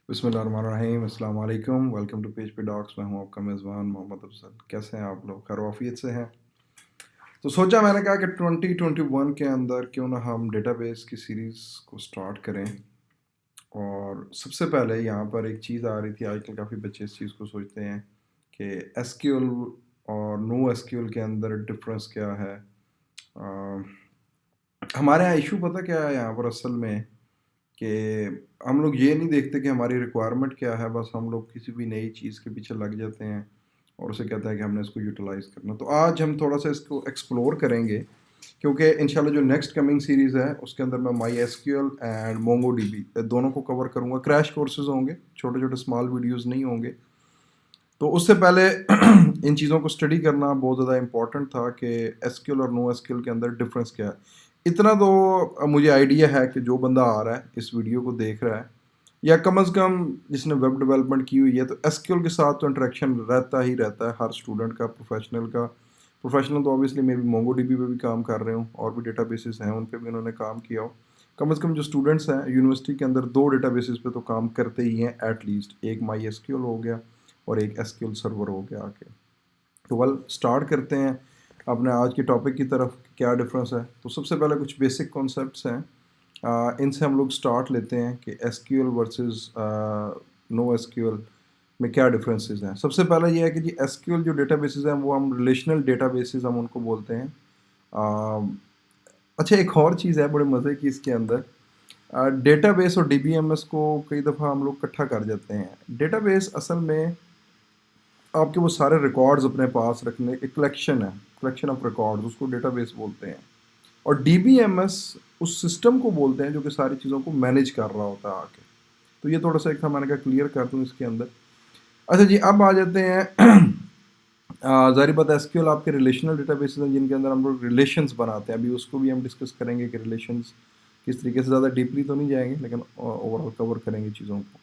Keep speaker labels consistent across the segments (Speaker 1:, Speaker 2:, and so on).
Speaker 1: बिस्मिल्लाहिर्रहमानिर्रहीम, अस्सलाम वालेकुम। वेलकम टू पेज पे डॉक्स। मैं हूं आपका मेज़बान मोहम्मद अफजल। कैसे हैं आप लोग? खैर वाफियत से हैं? तो सोचा मैंने कहा कि 2021 के अंदर क्यों ना हम डेटाबेस की सीरीज़ को स्टार्ट करें। और सबसे पहले यहाँ पर एक चीज़ आ रही थी, आजकल काफ़ी बच्चे इस चीज़ को सोचते हैं कि एसक्यूएल और नो एसक्यूएल के अंदर डिफरेंस क्या है। अ, हमारे यहाँ इशू पता क्या है यहाँ पर असल में, कि हम लोग ये नहीं देखते कि हमारी रिक्वायरमेंट क्या है, बस हम लोग किसी भी नई चीज़ के पीछे लग जाते हैं और उसे कहता है कि हमने इसको यूटिलाइज़ करना। तो आज हम थोड़ा सा इसको एक्सप्लोर करेंगे, क्योंकि इंशाल्लाह जो नेक्स्ट कमिंग सीरीज़ है उसके अंदर मैं my SQL and Mongo dB दोनों को कवर करूँगा। क्रैश कोर्सेज होंगे, छोटे छोटे स्मॉल वीडियोज़ नहीं होंगे। तो उससे पहले इन चीज़ों को स्टडी करना बहुत ज़्यादा इंपॉर्टेंट था कि एसक्यूएल और नो एसक्यूएल के अंदर डिफरेंस क्या है। इतना तो मुझे आइडिया है कि जो बंदा आ रहा है इस वीडियो को देख रहा है, या कम से कम जिसने वेब डेवलपमेंट की हुई है, तो एसक्यूएल के साथ तो इंटरेक्शन रहता ही रहता है हर स्टूडेंट का, प्रोफेशनल का। प्रोफेशनल तो ऑब्वियसली मे भी मोंगो डीबी पे भी काम कर रहे हूँ, और भी डेटाबेसेस हैं उन पे भी उन्होंने काम किया हो। कम से कम जो स्टूडेंट्स हैं यूनिवर्सिटी के अंदर दो डेटाबेसेस पे तो काम करते ही हैं एटलीस्ट। एक माई एसक्यूएल हो गया और एक एसक्यूएल सर्वर हो गया आके। तो वेल स्टार्ट करते हैं अपने आज के टॉपिक की तरफ, क्या डिफरेंस है। तो सबसे पहले कुछ बेसिक कॉन्सेप्ट्स हैं, इनसे हम लोग स्टार्ट लेते हैं कि एसक्यूएल वर्सेस नो एसक्यूएल में क्या डिफरेंसेस हैं। सबसे पहला ये है कि जी एसक्यूएल जो डेटाबेसेस हैं वो हम रिलेशनल डेटाबेसेस हम उनको बोलते हैं। अ, अच्छा, एक और चीज़ है बड़े मज़े की इसके अंदर, डेटाबेस और डीबीएमएस को कई दफ़ा हम लोग इकट्ठा कर जाते हैं। डेटाबेस असल में आपके वो सारे रिकॉर्ड्स अपने पास रखने एक कलेक्शन है, कलेक्शन ऑफ रिकॉर्ड्स, उसको डेटाबेस बोलते हैं। और डीबीएमएस उस सिस्टम को बोलते हैं जो कि सारी चीज़ों को मैनेज कर रहा होता है आके। तो ये थोड़ा सा एक था, मैंने कहा क्लियर कर दूँ इसके अंदर। अच्छा जी, अब आ जाते हैं ज़ाहिर बात है एसक्यूएल आपके रिलेशनल डेटाबेसेस हैं जिनके अंदर हम लोग रिलेशंस बनाते हैं। अभी उसको भी हम डिस्कस करेंगे कि रिलेशंस किस तरीके से, ज़्यादा डीपली तो नहीं जाएंगे लेकिन ओवरऑल कवर करेंगे चीज़ों को।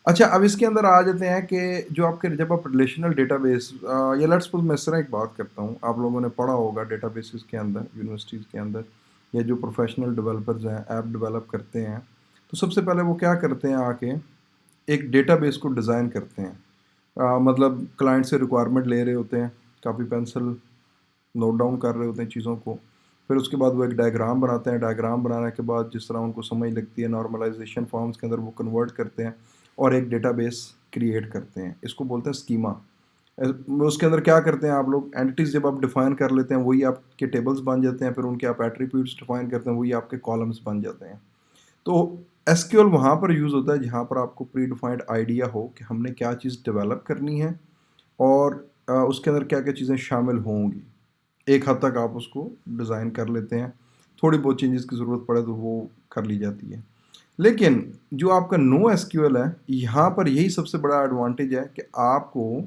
Speaker 1: अच्छा, अब इसके अंदर आ जाते हैं कि जो आपके जब आप रिलेशनल डेटाबेस, या लेट्स सपोज मैं इस तरह एक बात करता हूँ, आप लोगों ने पढ़ा होगा डेटाबेसेस के अंदर यूनिवर्सिटीज़ के अंदर, या जो प्रोफेशनल डेवलपर्स हैं ऐप डेवलप करते हैं, तो सबसे पहले वो क्या करते हैं आके एक डेटाबेस को डिज़ाइन करते हैं। मतलब क्लाइंट से रिक्वायरमेंट ले रहे होते हैं, कापी पेंसिल नोट डाउन कर रहे होते हैं चीज़ों को। फिर उसके बाद वो एक डायग्राम बनाते हैं, डायग्राम बनाने के बाद जिस तरह उनको समझ लगती है नॉर्मलाइजेशन फॉर्म्स के अंदर वो कन्वर्ट करते हैं और एक डेटाबेस क्रिएट करते हैं। इसको बोलते हैं स्कीमा। उसके अंदर क्या करते हैं आप लोग, एंटिटीज़ जब आप डिफाइन कर लेते हैं वही आपके टेबल्स बन जाते हैं, फिर उनके आप एट्रीब्यूट्स डिफाइन करते हैं वही आपके कॉलम्स बन जाते हैं। तो एसक्यूएल वहाँ पर यूज़ होता है जहाँ पर आपको प्री डिफाइंड आइडिया हो कि हमने क्या चीज़ डेवलप करनी है, और उसके अंदर क्या क्या चीज़ें शामिल होंगी। एक हद तक आप उसको डिज़ाइन कर लेते हैं, थोड़ी बहुत चेंजेस की ज़रूरत पड़े तो वो कर ली जाती है। लेकिन जो आपका नो एसक्यूएल है, यहाँ पर यही सबसे बड़ा एडवांटेज है कि आपको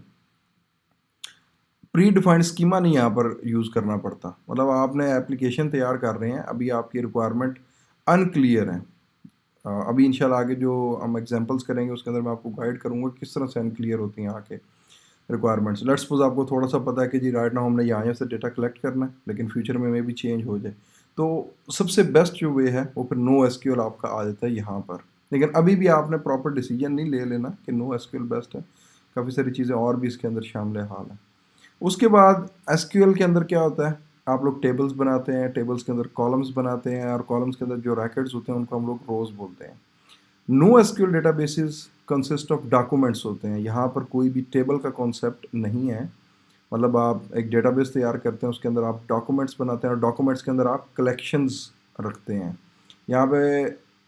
Speaker 1: प्री डिफाइंड स्कीमा नहीं यहाँ पर यूज़ करना पड़ता। मतलब आपने एप्लीकेशन तैयार कर रहे हैं, अभी आपकी रिक्वायरमेंट अनक्लियर है। अभी इंशाल्लाह आगे जो हम एग्जांपल्स करेंगे उसके अंदर मैं आपको गाइड करूँगा किस तरह से अनक्लियर होती हैं आके रिक्वायरमेंट्स। लेट्स सपोज आपको थोड़ा सा पता है कि जी राइट नाउ हमने यहाँ से डेटा कलेक्ट करना है, लेकिन फ्यूचर में भी चेंज हो जाए, तो सबसे बेस्ट जो वे है वो फिर नो एसक्यूएल आपका आ जाता है यहाँ पर। लेकिन अभी भी आपने प्रॉपर डिसीजन नहीं ले लेना कि नो एसक्यूएल बेस्ट है, काफ़ी सारी चीज़ें और भी इसके अंदर शामिल हाल है। उसके बाद एसक्यूएल के अंदर क्या होता है, आप लोग टेबल्स बनाते हैं, टेबल्स के अंदर कॉलम्स बनाते हैं, और कॉलम्स के अंदर जो रैकेट्स होते हैं उनको हम लोग रोज बोलते हैं। No SQL databases consist of documents होते हैं, यहाँ पर कोई भी टेबल का कॉन्सेप्ट नहीं है। मतलब आप एक डेटाबेस तैयार करते हैं, उसके अंदर आप डॉक्यूमेंट्स बनाते हैं, और डॉक्यूमेंट्स के अंदर आप कलेक्शंस रखते हैं। यहाँ पे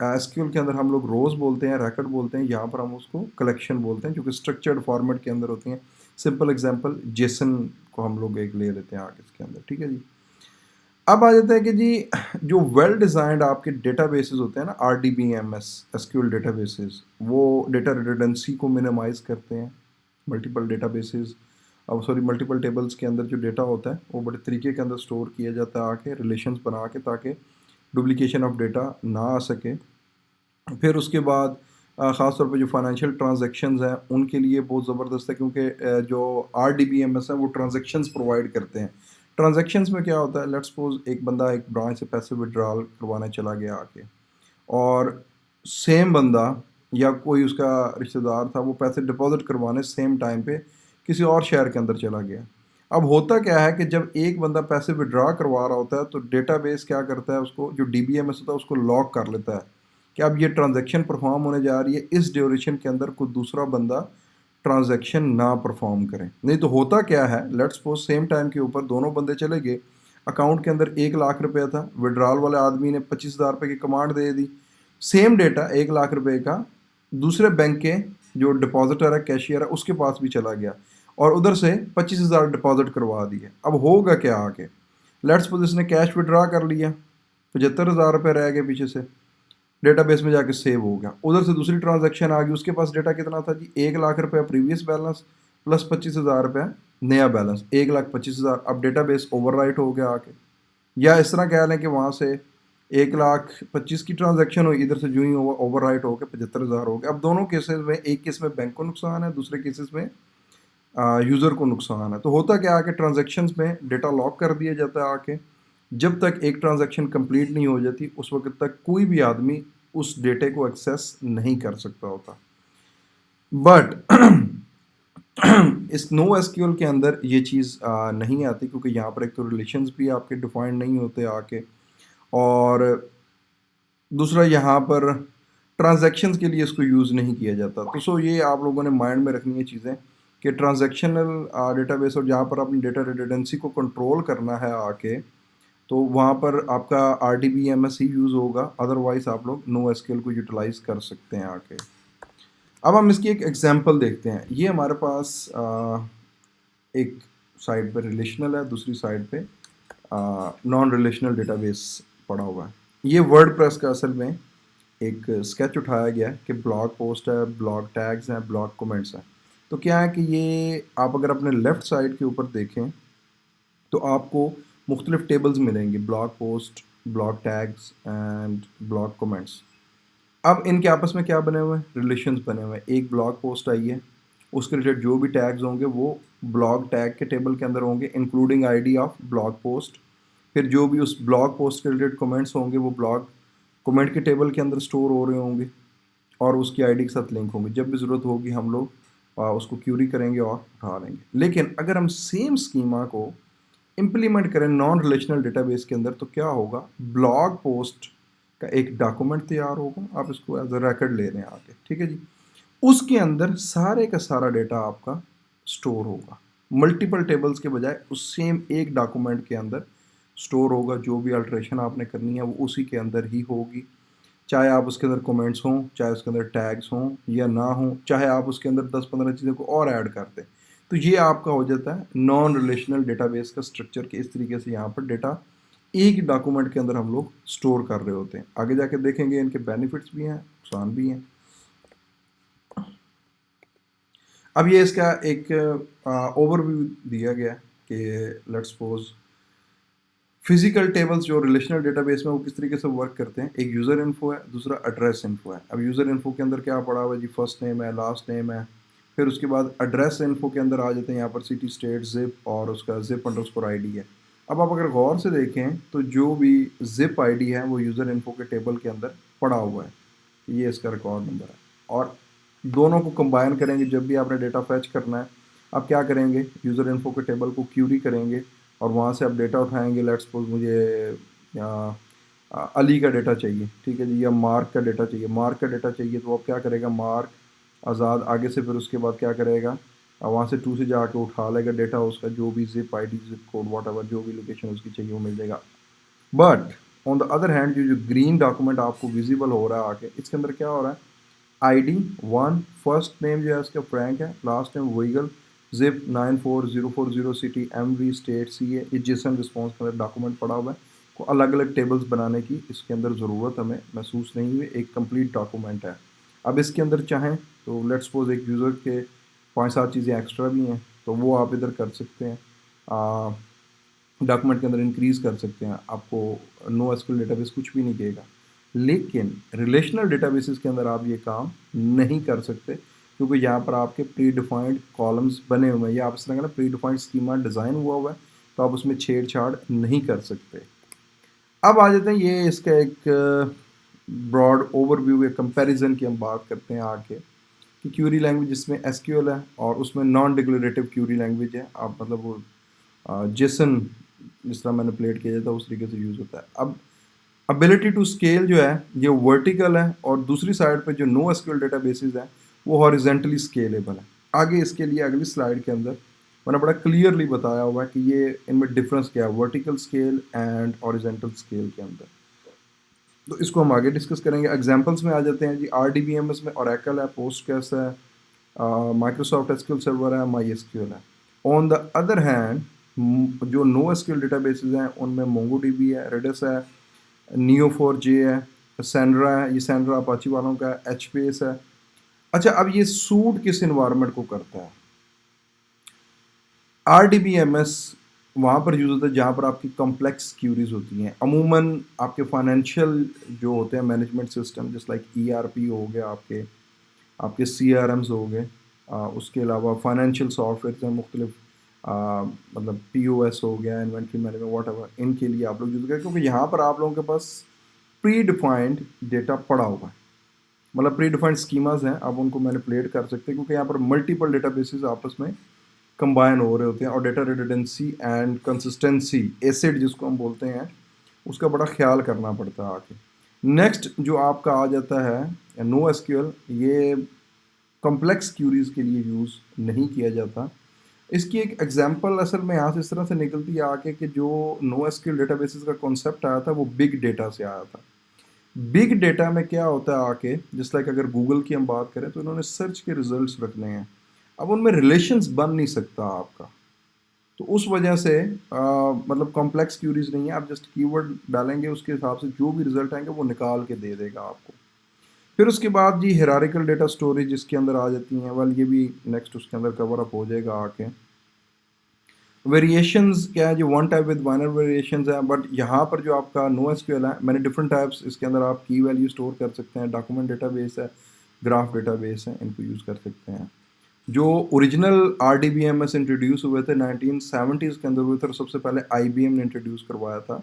Speaker 1: एसक्यूएल के अंदर हम लोग रोज बोलते हैं, रैकेट बोलते हैं, यहाँ पर हम उसको कलेक्शन बोलते हैं जो कि स्ट्रक्चर्ड फॉर्मेट के अंदर होती हैं। सिंपल एग्जांपल जेसन को हम लोग एक ले लेते हैं आगे इसके अंदर, ठीक है जी। अब आ जाता है कि जी जो वेल डिज़ाइंड आपके डेटाबेसेस होते हैं ना, R D B M S SQL databases, वो डेटा रिडंडेंसी को मिनिमाइज करते हैं। मल्टीपल डेटाबेसेस, अब सॉरी मल्टीपल टेबल्स के अंदर जो डेटा होता है वो बड़े तरीके के अंदर स्टोर किया जाता है आके रिलेशंस बना के, ताकि डुप्लीकेशन ऑफ डेटा ना आ सके। फिर उसके बाद ख़ास तौर पे जो फाइनेंशियल ट्रांजैक्शंस हैं उनके लिए बहुत ज़बरदस्त है, क्योंकि जो R D B M S है वो ट्रांजैक्शंस प्रोवाइड करते हैं। ट्रांजैक्शंस में क्या होता है, लेट्स सपोज एक बंदा एक ब्रांच से पैसे विड्रॉल करवाने चला गया आके, और सेम बंदा या कोई उसका रिश्तेदार था वो पैसे डिपॉजिट करवाने सेम टाइम पे किसी और शहर के अंदर चला गया। अब होता क्या है कि जब एक बंदा पैसे विड्रॉ करवा रहा होता है तो डेटाबेस क्या करता है, उसको जो डीबीएमएस होता है उसको लॉक कर लेता है कि अब ये ट्रांजैक्शन परफॉर्म होने जा रही है, इस ड्यूरेशन के अंदर कोई दूसरा बंदा ट्रांजैक्शन ना परफॉर्म करें। नहीं तो होता क्या है, लेट्स सपोज सेम टाइम के ऊपर दोनों बंदे चले गए, अकाउंट के अंदर 1 लाख रुपया था, विड्रॉल वाले आदमी ने 25,000 रुपये की कमांड दे दी, सेम डेटा 1 लाख रुपए का दूसरे बैंक के जो डिपॉजिटर है, कैशियर है, उसके पास भी चला गया और उधर से 25,000 डिपॉजिट करवा दिए। अब होगा क्या आगे, लेट्स सपोज इसने कैश विड्रॉ कर लिया, 75,000 रुपये रह गए पीछे से, डेटाबेस में जाके सेव हो गया। उधर से दूसरी ट्रांजैक्शन आ गई, उसके पास डेटा कितना था जी, 1 लाख रुपया प्रीवियस बैलेंस प्लस 25,000 रुपया नया बैलेंस, 1,25,000। अब डेटाबेस ओवरराइट हो गया आके, या इस तरह कह लें कि वहाँ से 1,25,000 की ट्रांजैक्शन हुई, इधर से जो ही ओवरराइट हो गया 75,000 हो गया। अब दोनों केसेस में, एक केस में बैंक को नुकसान है, दूसरे केसेस में यूज़र को नुकसान है। तो होता क्या है कि ट्रांजैक्शंस में डेटा लॉक कर दिया जाता है आके, जब तक एक ट्रांजैक्शन कंप्लीट नहीं हो जाती उस वक्त तक कोई भी आदमी उस डेटे को एक्सेस नहीं कर सकता होता। बट इस नो एसक्यूएल के अंदर ये चीज़ नहीं आती, क्योंकि यहाँ पर एक तो रिलेशंस भी आपके डिफाइंड नहीं होते आके, और दूसरा यहाँ पर ट्रांजैक्शंस के लिए इसको यूज़ नहीं किया जाता। तो सो ये आप लोगों ने माइंड में रखनी है चीज़ें कि ट्रांजैक्शनल डेटाबेस, और जहाँ पर अपनी डेटा रिडंडेंसी को कंट्रोल करना है आके, तो वहाँ पर आपका RDBMS ही यूज़ होगा, अदरवाइज आप लोग नो एसक्यूएल को यूटिलाइज कर सकते हैं आके। अब हम इसकी एक एग्जांपल देखते हैं। ये हमारे पास एक साइड पे रिलेशनल है, दूसरी साइड पे नॉन रिलेशनल डेटाबेस पड़ा हुआ है। ये वर्डप्रेस का असल में एक स्केच उठाया गया है कि ब्लॉग पोस्ट है, ब्लॉग टैग्स हैं, ब्लॉग कमेंट्स हैं। तो क्या है कि ये आप अगर अपने लेफ़्ट साइड के ऊपर देखें तो आपको मुख्तलिफ टेबल्स मिलेंगे, blog post, blog tags and blog comments. अब इनके आपस में क्या बने हुए हैं, रिलेशंस बने हुए हैं। एक ब्लॉग पोस्ट आई है, उसके रिलेटेड जो भी टैग्स होंगे वो ब्लॉग टैग के टेबल के अंदर होंगे, including ID of blog post. फिर जो भी उस ब्लॉग पोस्ट के रिलेटेड कमेंट्स होंगे वो ब्लॉग कमेंट के टेबल के अंदर स्टोर हो रहे होंगे और उसकी आईडी के साथ लिंक होंगे। जब भी ज़रूरत होगी हम लोग उसको क्यूरी करेंगे और उठा लेंगे। लेकिन अगर हम सेम स्कीमा को इम्प्लीमेंट करें नॉन रिलेशनल डेटाबेस के अंदर, तो क्या होगा, ब्लॉग पोस्ट का एक डॉक्यूमेंट तैयार होगा, आप इसको एज अ रिकॉर्ड ले रहे हैं आगे, ठीक है जी। उसके अंदर सारे का सारा डेटा आपका स्टोर होगा, मल्टीपल टेबल्स के बजाय उस सेम एक डॉक्यूमेंट के अंदर स्टोर होगा। जो भी अल्ट्रेशन आपने करनी है वो उसी के अंदर ही होगी, चाहे आप उसके अंदर कमेंट्स हों, चाहे उसके अंदर टैग्स हों या ना हों, चाहे आप उसके अंदर 10-15 चीज़ों को और ऐड कर दें। तो ये आपका हो जाता है नॉन रिलेशनल डेटाबेस का स्ट्रक्चर, के इस तरीके से यहाँ पर डेटा एक ही डॉक्यूमेंट के अंदर हम लोग स्टोर कर रहे होते हैं। आगे जाके देखेंगे इनके बेनिफिट्स भी हैं, नुकसान भी हैं। अब ये इसका एक ओवरव्यू दिया गया कि लेट्स सपोज फिजिकल टेबल्स जो रिलेशनल डेटाबेस में वो किस तरीके से वर्क करते हैं। एक यूज़र इन्फो है, दूसरा एड्रेस इन्फो है। अब यूज़र इन्फो के अंदर क्या पड़ा हुआ है जी, फर्स्ट नेम है, लास्ट नेम है। फिर उसके बाद एड्रेस इन्फो के अंदर आ जाते हैं यहाँ पर सिटी, स्टेट, जिप और उसका जिप अंडरस्कोर आईडी है। अब आप अगर गौर से देखें तो जो भी जिप आईडी है वो यूज़र इन्फो के टेबल के अंदर पड़ा हुआ है, ये इसका रिकॉर्ड नंबर है। और दोनों को कंबाइन करेंगे, जब भी आपने डेटा फैच करना है आप क्या करेंगे, यूज़र इन्फो के टेबल को क्यूरी करेंगे और वहाँ से आप डेटा उठाएंगे। लेट्स सपोज मुझे अली का डेटा चाहिए, ठीक है जी, या मार्क का डेटा चाहिए। मार्क का डेटा चाहिए तो आप क्या करेगा, मार्क आज़ाद, आगे से फिर उसके बाद क्या करेगा, वहाँ से 2 से जाके उठा लेगा डेटा, उसका जो भी zip ID, zip code, whatever जो भी लोकेशन उसकी चाहिए वो मिल जाएगा। But on the other hand जो ग्रीन डॉक्यूमेंट आपको विजिबल हो रहा है आके, इसके अंदर क्या हो रहा है, आईडी 1, फर्स्ट नेम जो है उसका फ्रैंक है, last name Weagle, zip 94040 city, MV, state, CA, ये जेसन रिस्पॉन्स का डॉक्यूमेंट पड़ा हुआ है। को अलग अलग टेबल्स बनाने की इसके अंदर ज़रूरत हमें महसूस नहीं हुई, एक कंप्लीट डॉक्यूमेंट है। अब इसके अंदर चाहें तो लेट्स सपोज एक यूज़र के 5-7 चीज़ें एक्स्ट्रा भी हैं तो वो आप इधर कर सकते हैं, डॉक्यूमेंट के अंदर इंक्रीज़ कर सकते हैं। आपको नो एसक्यूएल डेटाबेस कुछ भी नहीं कहेगा। लेकिन रिलेशनल डेटाबेसेस के अंदर आप ये काम नहीं कर सकते, क्योंकि यहाँ पर आपके प्री डिफाइंड कॉलम्स बने हुए हैं, या आप इस तरह का ना प्री डिफाइंड स्कीमा डिज़ाइन हुआ है, तो आप उसमें छेड़छाड़ नहीं कर सकते। अब आ जाते हैं, ये इसका एक ब्रॉड ओवरव्यू या कंपैरिजन की हम बात करते हैं आके कि क्यूरी लैंग्वेज जिसमें एसक्यूएल है और उसमें नॉन डिक्लेरेटिव क्यूरी लैंग्वेज है। आप मतलब वो जेसन जिस तरह मैनिपुलेट किया जाता है उस तरीके से यूज़ होता है। अब एबिलिटी टू स्केल जो है ये वर्टिकल है और दूसरी साइड पे जो नो एसक्यूएल डेटाबेसेस है वो हॉरिजेंटली स्केलेबल है। आगे इसके लिए अगली स्लाइड के अंदर मैंने बड़ा क्लियरली बताया हुआ है कि ये इनमें डिफरेंस क्या है vertical scale and horizontal scale के अंदर। तो इसको हम आगे डिस्कस करेंगे। एग्जांपल्स में आ जाते हैं जी। RDBMS में ओरेकल है, पोस्टग्रेस है, माइक्रोसॉफ्ट एसक्यूएल सर्वर है, माई एसक्यूएल है। ऑन द अदर हैंड जो नो एसक्यूएल डेटाबेसेस हैं उनमें मोंगोडीबी है, रेडिस है, नियो4j है, सैंड्रा है, ये सैंड्रा अपाची वालों का है, एचबेस है। अच्छा, अब ये सूट किस इन्वायरमेंट को करता है? RDBMS वहाँ पर यूज़ होता है जहाँ पर आपकी कॉम्प्लेक्स क्यूरीज होती हैं। अमूमन आपके फाइनेंशियल जो होते हैं मैनेजमेंट सिस्टम जैसे लाइक ERP हो गया, आपके आपके CRMs हो गए, उसके अलावा फाइनेंशियल सॉफ्टवेयर हैं मुख्तलिफ, मतलब POS हो गया, इन्वेंट्री मैनेजमेंट, वॉट एवर, इनके लिए आप लोग यूज़ करें क्योंकि यहाँ पर आप लोगों के पास प्री डिफाइंड डेटा पड़ा हुआ है। मतलब प्री डिफाइंड स्कीमाज हैं, आप उनको मैनिपुलेट कर सकते हैं क्योंकि यहाँ पर मल्टीपल डेटाबेसेस आपस में कंबाइन हो रहे होते हैं और data redundancy and consistency acid जिसको हम बोलते हैं उसका बड़ा ख्याल करना पड़ता है आके। नेक्स्ट जो आपका आ जाता है नो एसक्यूएल, ये कॉम्प्लेक्स क्यूरीज के लिए यूज़ नहीं किया जाता। इसकी एक एग्जांपल असल में यहाँ से इस तरह से निकलती है आके कि जो नो एसक्यूएल डेटाबेसेस का कॉन्सेप्ट आया था वो बिग डेटा से आया था। बिग डेटा में क्या होता है आके, जिस लाइक अगर गूगल की हम बात करें तो इन्होंने सर्च के रिजल्ट्स रखने हैं। अब उनमें रिलेशंस बन नहीं सकता आपका, तो उस वजह से मतलब कॉम्प्लेक्स क्यूरीज नहीं है। आप जस्ट कीवर्ड डालेंगे उसके हिसाब से जो भी रिजल्ट आएंगे वो निकाल के दे देगा आपको। फिर उसके बाद जी हिरारिकल डेटा स्टोरेज जिसके अंदर आ जाती हैं, वाल ये भी नेक्स्ट उसके अंदर कवर अप हो जाएगा आके। वेरिएशंस क्या है, जो one type with minor variations है, बट यहाँ पर जो आपका नो एसक्यूएल है मैंने डिफरेंट टाइप्स, इसके अंदर आप की वैल्यू स्टोर कर सकते हैं, डॉक्यूमेंट डेटाबेस है, ग्राफ डेटाबेस है, इनको यूज़ कर सकते हैं। जो ओरिजिनल RDBMS इंट्रोड्यूस हुए थे 1970s के अंदर हुए थे और सबसे पहले IBM ने इंट्रोड्यूस करवाया था।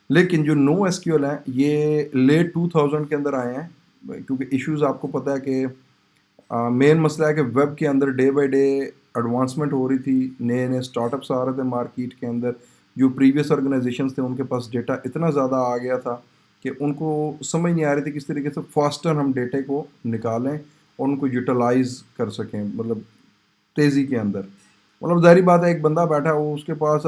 Speaker 1: लेकिन जो नो एसक्यूएल हैं ये लेट 2000 के अंदर आए हैं क्योंकि इश्यूज आपको पता है कि मेन मसला है कि वेब के अंदर डे बाय डे एडवांसमेंट हो रही थी, नए नए स्टार्टअप्स आ रहे थे मार्केट के अंदर। जो प्रीवियस ऑर्गेनाइजेशंस थे उनके पास डेटा इतना ज़्यादा आ गया था कि उनको समझ नहीं आ रही थी किस तरीके से फास्टर हम डेटे को निकालें और उनको यूटिलाइज कर सकें, मतलब तेज़ी के अंदर। मतलब ज़ाहिर बात है एक बंदा बैठा हो उसके पास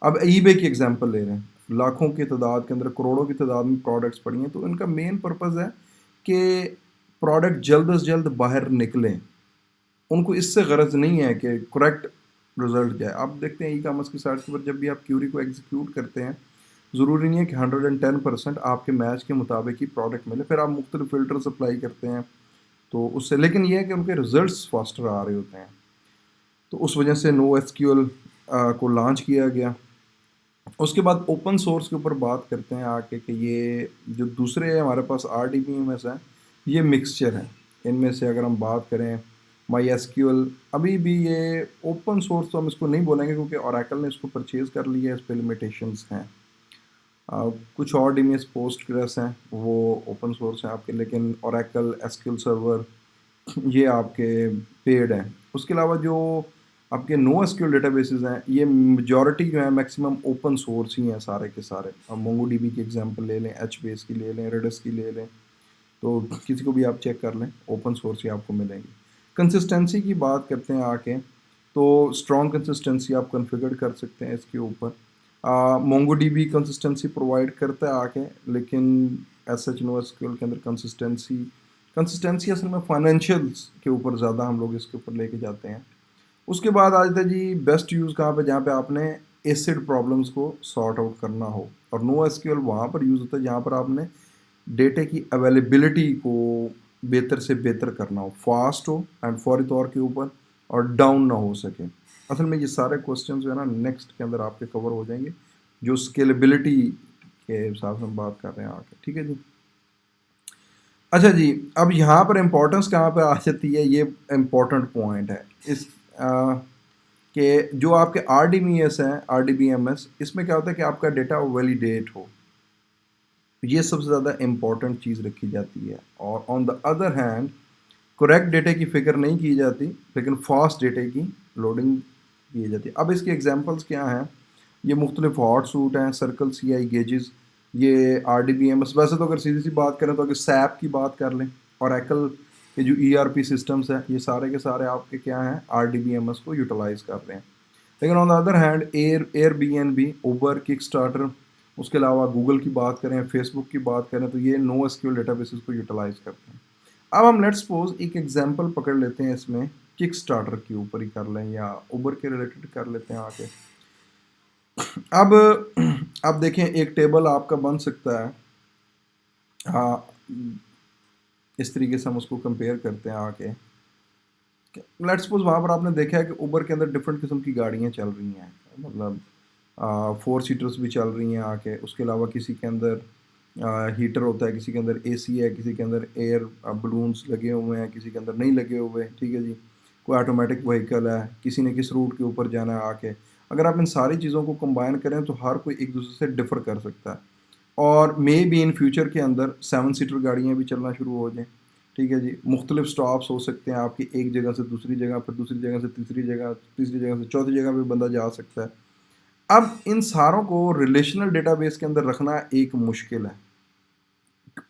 Speaker 1: अब ईबे की एग्जांपल ले रहे हैं, लाखों की तादाद के अंदर करोड़ों की तादाद में प्रोडक्ट्स पड़ी हैं, तो इनका मेन पर्पज़ है कि प्रोडक्ट जल्द से जल्द बाहर निकलें। उनको इससे गरज नहीं है कि करेक्ट रिजल्ट जाए। आप देखते हैं ई-कॉमर्स की साइट के ऊपर जब भी आप क्यूरी को एग्जीक्यूट करते हैं, ज़रूरी नहीं है कि 110% आपके मैच के मुताबिक ही प्रोडक्ट मिले, फिर आप मुख्तलिफ फ़िल्टर्स अप्लाई करते हैं तो उससे, लेकिन ये है कि उनके रिजल्ट्स फास्टर आ रहे होते हैं। तो उस वजह से नो एसक्यूएल को लॉन्च किया गया। उसके बाद ओपन सोर्स के ऊपर बात करते हैं आके कि ये जो दूसरे हमारे पास RDBMS हैं ये मिक्सचर है। इनमें से अगर हम बात करें माई एसक्यूएल, अभी भी ये ओपन सोर्स तो हम इसको नहीं बोलेंगे क्योंकि ओरेकल ने इसको परचेज़ कर लिया है, इस पर लिमिटेशंस हैं। कुछ और DMS पोस्टग्रेस हैं वो ओपन सोर्स हैं आपके, लेकिन ओरेकल एसक्यूएल सर्वर ये आपके पेड हैं। उसके अलावा जो आपके नो एसक्यूएल डेटाबेसेस हैं ये मेजॉरिटी जो है मैक्सिमम ओपन सोर्स ही हैं सारे के सारे। अब मोंगोडीबी की एग्जांपल ले लें, एचबेस की ले लें, रेडिस की ले लें, तो किसी को भी आप चेक कर लें ओपन सोर्स ही आपको मिलेंगे। कंसिस्टेंसी की बात करते हैं आके, तो स्ट्रॉन्ग कंसिस्टेंसी आप कॉन्फ़िगर कर सकते हैं इसके ऊपर। मोंगोडीबी कंसिस्टेंसी प्रोवाइड करता है आके, लेकिन एज सच नो एसक्यूएल के अंदर कंसिस्टेंसी असल में फाइनेंशियल्स के ऊपर ज़्यादा हम लोग इसके ऊपर लेके जाते हैं। उसके बाद आ जाता है जी बेस्ट यूज़ कहाँ पे, जहाँ पे आपने एसिड प्रॉब्लम्स को सॉर्ट आउट करना हो, और नो एसक्यूएल वहाँ पर यूज़ होता है जहाँ पर आपने डेटे की अवेलेबिलिटी को बेहतर से बेहतर करना हो, फास्ट हो एंड फौरी तौर के ऊपर, और डाउन ना हो सके। असल में ये सारे क्वेश्चन जो है ना नेक्स्ट के अंदर आपके कवर हो जाएंगे जो स्केलेबिलिटी के हिसाब से हम बात कर रहे हैं आगे, ठीक है जी। अच्छा जी, अब यहाँ पर इम्पोर्टेंस कहाँ पे आ जाती है, ये इम्पोर्टेंट पॉइंट है इस कि जो आपके RDBMS हैं, RDBMS, इसमें क्या होता है कि आपका डेटा वैलिडेट हो। ये सबसे ज़्यादा इम्पॉर्टेंट चीज़ रखी जाती है। और on the other hand correct data की फ़िक्र नहीं की जाती, लेकिन फास्ट डेटा की लोडिंग की जाती है। अब इसके एग्जांपल्स क्या हैं? ये मुख्तलिफ हॉट सूट हैं, सर्कल सीआई गेजेस, ये आरडीबीएमएस। वैसे तो अगर सीधी सी बात करें तो अगर सैप की बात कर लें, ओरेकल के जो ईआरपी सिस्टम्स हैं, ये सारे के सारे आपके क्या हैं, आरडीबीएमएस को यूटिलाइज कर रहे हैं। लेकिन on the other hand Airbnb, Uber, Kickstarter, उसके अलावा गूगल की बात करें, फेसबुक की बात करें, तो ये नो एसक्यूएल डेटाबेसेस को यूटिलाइज करते हैं। अब हम लेट्स सपोज एक एग्जांपल पकड़ लेते हैं इसमें, किक स्टार्टर के ऊपर ही कर लें या उबर के रिलेटेड कर लेते हैं आके। अब अब देखें, एक टेबल आपका बन सकता है, हाँ, इस तरीके से हम उसको कंपेयर करते हैं आके। लेट्स सपोज वहाँ पर आपने देखा है कि उबर के अंदर डिफरेंट किस्म की गाड़ियाँ चल रही हैं, मतलब 4 सीटर्स भी चल रही हैं आके। उसके अलावा किसी के अंदर हीटर होता है, किसी के अंदर एसी है, किसी के अंदर एयर बलून्स लगे हुए हैं, किसी के अंदर नहीं लगे हुए, ठीक है जी। कोई ऑटोमेटिक व्हीकल है, किसी ने किस रूट के ऊपर जाना है आके। अगर आप इन सारी चीज़ों को कंबाइन करें तो हर कोई एक दूसरे से डिफर कर सकता है। और मे बी इन फ्यूचर के अंदर 7 सीटर गाड़ियाँ भी चलना शुरू हो जाएँ, ठीक है जी। मुख्तलिफ स्टॉप्स हो सकते हैं आपकी, एक जगह से दूसरी जगह, फिर दूसरी जगह से तीसरी जगह, तीसरी जगह से चौथी जगह भी बंदा जा सकता है। अब इन सारों को रिलेशनल डेटाबेस के अंदर रखना एक मुश्किल है।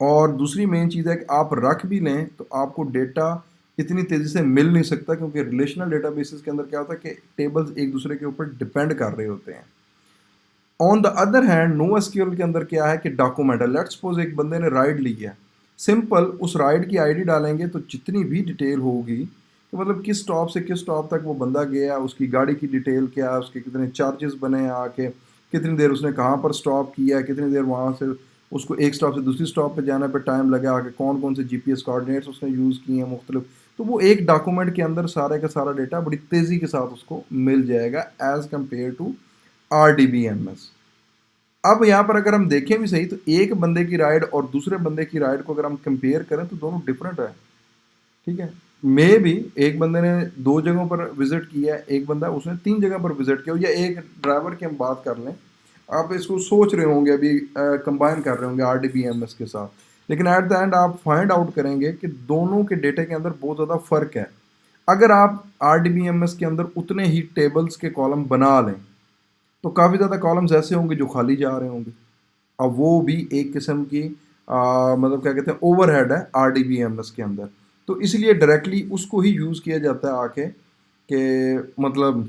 Speaker 1: और दूसरी मेन चीज़ है कि आप रख भी लें तो आपको डेटा इतनी तेज़ी से मिल नहीं सकता, क्योंकि रिलेशनल डेटाबेसेस के अंदर क्या होता है कि टेबल्स एक दूसरे के ऊपर डिपेंड कर रहे होते हैं। On the other hand no SQL के अंदर क्या है कि डॉक्यूमेंट है। लेट्स सपोज एक बंदे ने राइड ली है, सिंपल उस राइड की आईडी डालेंगे तो जितनी भी डिटेल होगी, तो मतलब किस स्टॉप से किस स्टॉप तक वो बंदा गया, उसकी गाड़ी की डिटेल क्या है, उसके कितने चार्जेस बने हैं आके, कितनी देर उसने कहाँ पर स्टॉप किया है, कितनी देर वहाँ से उसको एक स्टॉप से दूसरी स्टॉप पे जाने पे टाइम लगा आके, कौन कौन से जीपीएस कोऑर्डिनेट्स उसने यूज़ किए हैं मुख्तलिफ। तो वो एक डॉक्यूमेंट के अंदर सारे का सारा डेटा बड़ी तेज़ी के साथ उसको मिल जाएगा एज़ कम्पेयर टू आरडीबीएमएस। अब यहाँ पर अगर हम देखें भी सही, तो एक बंदे की राइड और दूसरे बंदे की राइड को अगर हम कंपेयर करें तो दोनों डिफरेंट है, ठीक है। मे भी एक बंदे ने 2 जगहों पर विजिट किया है, एक बंदा उसने 3 जगह पर विजिट किया, या एक ड्राइवर की हम बात कर लें, आप इसको सोच रहे होंगे अभी, कंबाइन कर रहे होंगे आरडीबीएमएस के साथ, लेकिन एट द एंड आप फाइंड आउट करेंगे कि दोनों के डेटा के अंदर बहुत ज़्यादा फ़र्क है। अगर आप आरडीबीएमएस के अंदर उतने ही टेबल्स के कॉलम बना लें तो काफ़ी ज़्यादा कॉलम्स ऐसे होंगे जो खाली जा रहे होंगे। अब वो भी एक किस्म की मतलब क्या कहते हैं, ओवरहेड है आरडीबीएमएस के अंदर। तो इसलिए डायरेक्टली उसको ही यूज़ किया जाता है आके, कि मतलब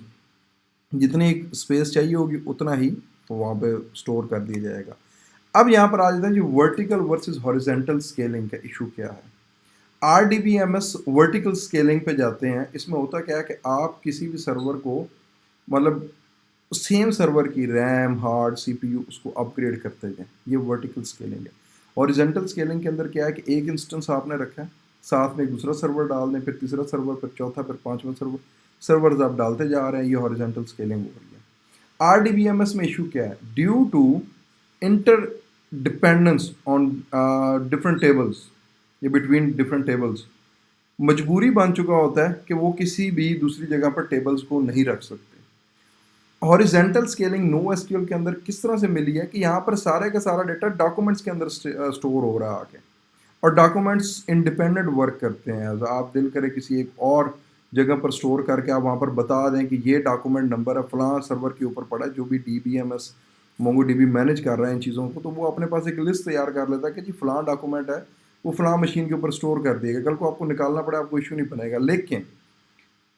Speaker 1: जितनी स्पेस चाहिए होगी उतना ही वहाँ पे स्टोर कर दिया जाएगा। अब यहाँ पर आ जाता है जो वर्टिकल वर्सेस हॉरिजेंटल स्केलिंग का इशू क्या है। आरडीबीएमएस वर्टिकल स्केलिंग पे जाते हैं। इसमें होता क्या है कि आप किसी भी सर्वर को, मतलब सेम सर्वर की रैम, हार्ड, सीपीयू, उसको अपग्रेड करते जाएं, ये वर्टिकल स्केलिंग है। हॉरिजॉन्टल स्केलिंग के अंदर क्या है कि एक इंस्टेंस आपने रखा है, साथ में एक दूसरा सर्वर डाल दें, फिर तीसरा सर्वर, फिर चौथा, फिर पांचवा सर्वर, सर्वर्स आप डालते जा रहे हैं, ये हॉरिजॉन्टल स्केलिंग हो रही है। आरडीबीएमएस में इशू क्या है? Due to interdependence on different tables, ये बिटवीन डिफरेंट टेबल्स, मजबूरी बन चुका होता है कि वो किसी भी दूसरी जगह पर टेबल्स को नहीं रख सकते। हॉरिजेंटल स्केलिंग नो एसक्यूएल के अंदर किस तरह से मिली है कि यहाँ पर सारे का सारा डेटा डॉक्यूमेंट्स के अंदर स्टोर हो रहा है आके, और डॉक्यूमेंट्स इंडिपेंडेंट वर्क करते हैं। आप दिल करे किसी एक और जगह पर स्टोर करके आप वहाँ पर बता दें कि ये डॉक्यूमेंट नंबर है फलां सर्वर के ऊपर पड़ा है, जो भी डीबीएमएस मोंगो डीबी मैनेज कर रहा है इन चीज़ों को, तो वो अपने पास एक लिस्ट तैयार कर लेता है कि जी फलां डॉक्यूमेंट है, वो फलां मशीन के ऊपर स्टोर कर दिएगा, कल को आपको निकालना पड़े आपको इशू नहीं बनेगा। लेकिन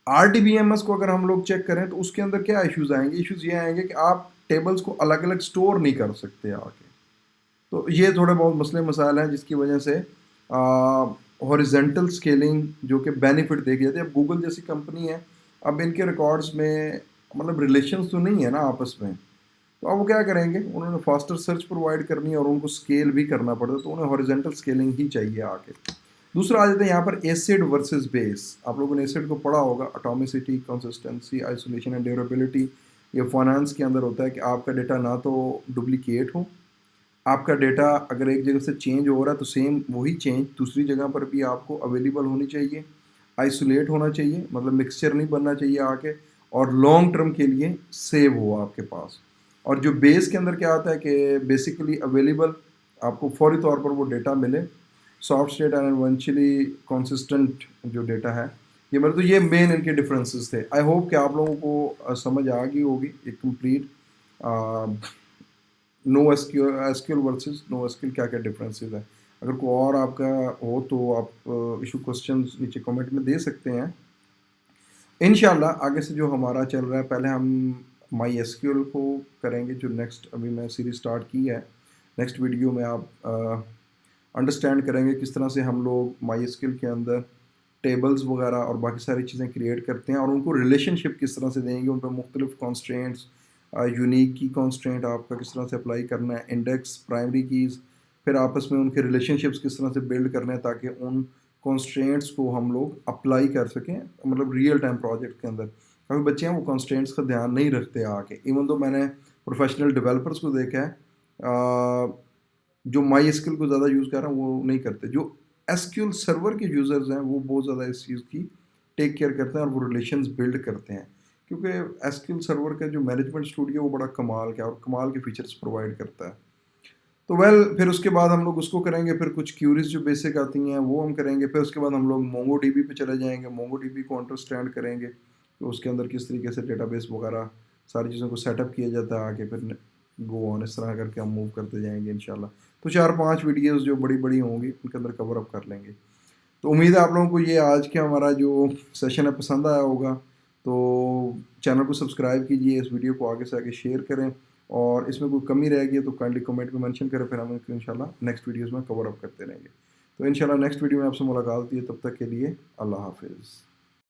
Speaker 1: आरडीबीएमएस को अगर हम लोग चेक करें तो उसके अंदर क्या इश्यूज आएंगे? इश्यूज ये आएंगे कि आप टेबल्स को अलग अलग स्टोर नहीं कर सकते आके। तो ये थोड़े बहुत मसले मसाइल हैं जिसकी वजह से हॉरिजेंटल स्केलिंग जो कि बेनिफिट देखी जाती है। अब गूगल जैसी कंपनी है, अब इनके रिकॉर्ड्स में मतलब रिलेशंस तो नहीं है ना आपस में, तो अब वो क्या करेंगे, उन्होंने फास्टर सर्च प्रोवाइड करनी है और उनको स्केल भी करना पड़ता है, तो उन्हें हॉरिजेंटल स्केलिंग ही चाहिए आके। दूसरा आ जाता है यहाँ पर एसिड वर्सेस बेस। आप लोगों ने एसिड को पढ़ा होगा, atomicity, consistency, isolation and durability. ये फाइनेंस के अंदर होता है कि आपका डेटा ना तो डुप्लीकेट हो, आपका डेटा अगर एक जगह से चेंज हो रहा है तो सेम वही चेंज दूसरी जगह पर भी आपको अवेलेबल होनी चाहिए। आइसोलेट होना चाहिए, मतलब मिक्सचर नहीं बनना चाहिए आके, और लॉन्ग टर्म के लिए सेव हो आपके पास। और जो बेस के अंदर क्या आता है कि बेसिकली अवेलेबल आपको फौरी तौर पर वो डेटा मिले, soft state and eventually consistent जो डेटा है। ये मतलब तो ये मेन इनके डिफरेंसेस थे। आई होप कि आप लोगों को समझ आ गई होगी एक complete no SQL versus no SQL क्या क्या डिफरेंसेस है। अगर कोई और आपका हो तो आप इशू क्वेश्चन नीचे कमेंट में दे सकते हैं। इंशाल्लाह आगे से जो हमारा चल रहा है, पहले हम माई एसक्यूएल को करेंगे, जो नेक्स्ट अभी मैं सीरीज स्टार्ट की है। नेक्स्ट वीडियो में आप अंडरस्टैंड करेंगे किस तरह से हम लोग माई एसक्यूएल के अंदर टेबल्स वगैरह और बाकी सारी चीज़ें क्रिएट करते हैं और उनको रिलेशनशिप किस तरह से देंगे, उन पर मुख्तलिफ कॉन्स्ट्रेंट्स, यूनिक की कॉन्स्ट्रेंट आपका किस तरह से अप्लाई करना है, इंडेक्स, प्राइमरी कीज़, फिर आपस में उनके रिलेशनशिप्स किस तरह से बिल्ड करने हैं ताकि उन कॉन्स्ट्रेंट्स को हम लोग अप्लाई कर सकें, मतलब रियल टाइम प्रोजेक्ट के अंदर। काफ़ी बच्चे हैं वो कॉन्स्ट्रेंट्स का ध्यान नहीं रखते आके, इवन तो मैंने प्रोफेशनल डेवलपर्स को देखा है जो माई एसक्यूएल को ज़्यादा यूज़ कर रहे हैं वो नहीं करते। जो एसक्यूएल सर्वर के यूज़र्स हैं वो बहुत ज़्यादा इस चीज़ की टेक केयर करते हैं और वो रिलेशंस बिल्ड करते हैं, क्योंकि एसक्यूएल सर्वर का जो मैनेजमेंट स्टूडियो वो बड़ा कमाल का और कमाल के फीचर्स प्रोवाइड करता है। तो फिर उसके बाद हम लोग उसको करेंगे, फिर कुछ क्यूरीज जो बेसिक आती हैं वो हम करेंगे, फिर उसके बाद हम लोग मोंगो डीबी पे चले जाएंगे, मोंगो डीबी को अंडरस्टैंड करेंगे तो उसके अंदर किस तरीके से डेटाबेस वगैरह सारी चीज़ों को सेटअप किया जाता है, आगे फिर गो ऑन इस तरह करके हम मूव करते जाएंगे इंशाल्लाह। तो 4-5 वीडियोस जो बड़ी बड़ी होंगी उनके अंदर कवर अप कर लेंगे। तो उम्मीद है आप लोगों को ये आज के हमारा जो सेशन है पसंद आया होगा। तो चैनल को सब्सक्राइब कीजिए, इस वीडियो को आगे से आगे शेयर करें और इसमें कोई कमी रहेगी तो काइंडली कमेंट में मेंशन करें, फिर हम इसको इंशाल्लाह नेक्स्ट वीडियोस में कवर अप करते रहेंगे। तो इंशाल्लाह नेक्स्ट वीडियो में आपसे मुलाकात होती है, तब तक के लिए अल्लाह हाफिज़।